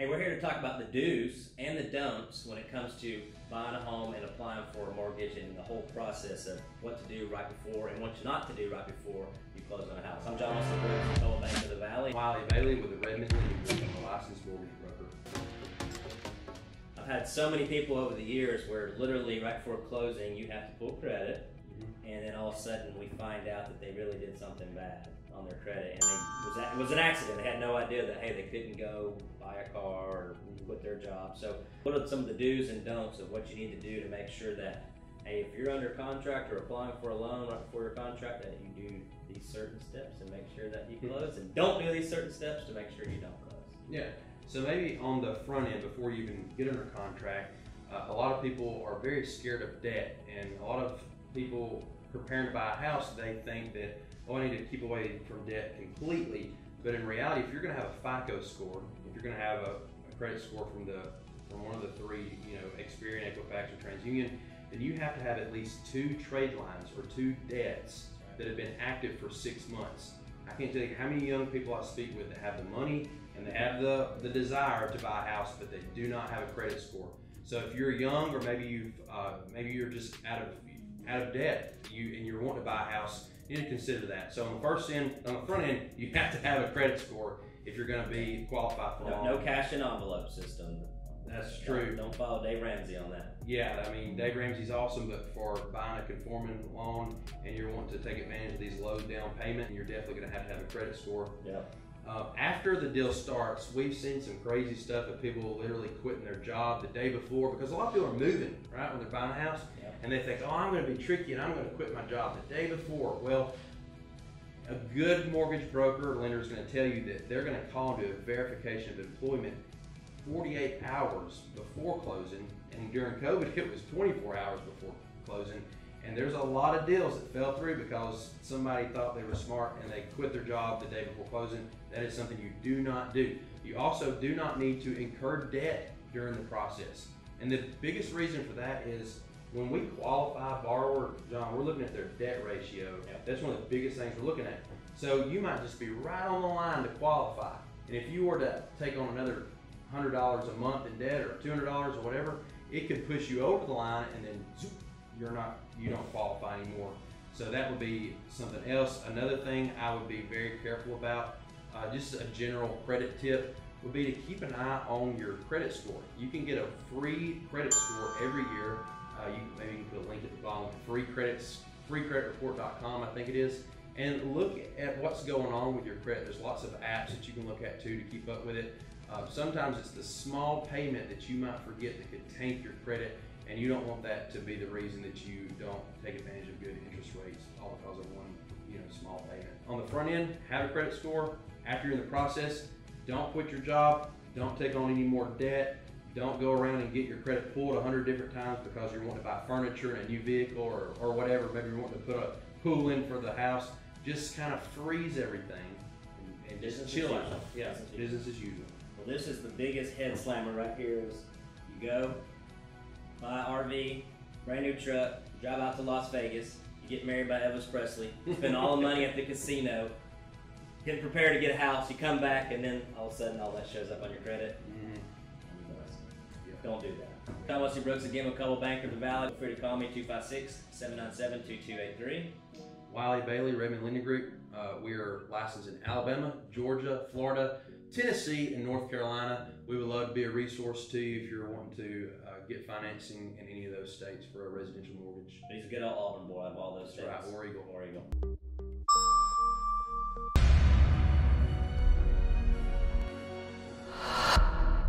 Hey, we're here to talk about the do's and the don'ts when it comes to buying a home and applying for a mortgage and the whole process of what to do right before and what not to do right before you close on a house. I'm John with the Bank of the Valley. Wiley Bailey with the Redmond Lending Group. I'm a licensed mortgage broker. I've had so many people over the years where literally right before closing you have to pull credit, and then all of a sudden we find out that they really did something bad on their credit, and it was an accident. They had no idea that, hey, they couldn't go buy a car or quit their job. So what are some of the do's and don'ts of what you need to do to make sure that, hey, if you're under contract or applying for a loan right before your contract, that you do these certain steps and make sure that you close, and don't do these certain steps to make sure you don't close? Yeah, so maybe on the front end, before you even get under contract, a lot of people are very scared of debt, and a lot of people preparing to buy a house, they think that, oh, I need to keep away from debt completely. But in reality, if you're going to have a FICO score, if you're going to have a credit score from one of the three, Experian, Equifax, or TransUnion, then you have to have at least 2 trade lines or 2 debts that have been active for 6 months. I can't tell you how many young people I speak with that have the money and they have the desire to buy a house, but they do not have a credit score. So if you're young, or maybe you're just out of debt, and you're wanting to buy a house, you need to consider that. So on the front end, you have to have a credit score if you're going to be qualified for a loan. No cash and envelope system. That's true. Don't follow Dave Ramsey on that. Yeah, I mean, Dave Ramsey's awesome, but for buying a conforming loan and you're wanting to take advantage of these low down payment, you're definitely going to have a credit score. Yeah. After the deal starts, we've seen some crazy stuff of people literally quitting their job the day before, because a lot of people are moving, right, when they're buying a house, and they think, oh, I'm going to be tricky and I'm going to quit my job the day before. Well, a good mortgage broker or lender is going to tell you that they're going to call and do a verification of employment 48 hours before closing, and during COVID, it was 24 hours before closing. And there's a lot of deals that fell through because somebody thought they were smart and they quit their job the day before closing. That is something you do not do. You also do not need to incur debt during the process. And the biggest reason for that is when we qualify a borrower, John, we're looking at their debt ratio. That's one of the biggest things we're looking at. So you might just be right on the line to qualify. And if you were to take on another $100 a month in debt, or $200 or whatever, it could push you over the line, and then zoop, you don't qualify anymore. So that would be something else. Another thing I would be very careful about, just a general credit tip, would be to keep an eye on your credit score. You can get a free credit score every year. Maybe you can put a link at the bottom, freecreditreport.com, I think it is, and look at what's going on with your credit. There's lots of apps that you can look at too to keep up with it. Sometimes it's the small payment that you might forget that could tank your credit, and you don't want that to be the reason that you don't take advantage of good interest rates, all because of one small payment. On the front end, have a credit score. After you're in the process, don't quit your job, don't take on any more debt, don't go around and get your credit pulled 100 different times because you're wanting to buy furniture and a new vehicle or whatever. Maybe you're wanting to put a pool in for the house. Just kind of freeze everything and just chill out. Yeah, business as usual. Well, this is the biggest head slammer right here. Is you go buy an RV, brand new truck, drive out to Las Vegas, you get married by Elvis Presley, spend all the money at the casino, get prepared to get a house, you come back, and then all of a sudden all that shows up on your credit. Don't do that. Tom Wesley Brooks again with Coldwell Banker of the Valley. Feel free to call me 256-797-2283. Wiley Bailey, Redmond Lending Group. We are licensed in Alabama, Georgia, Florida, Tennessee, and North Carolina. We would love to be a resource to you if you're wanting to get financing in any of those states for a residential mortgage. He's a good old Auburn boy. I've all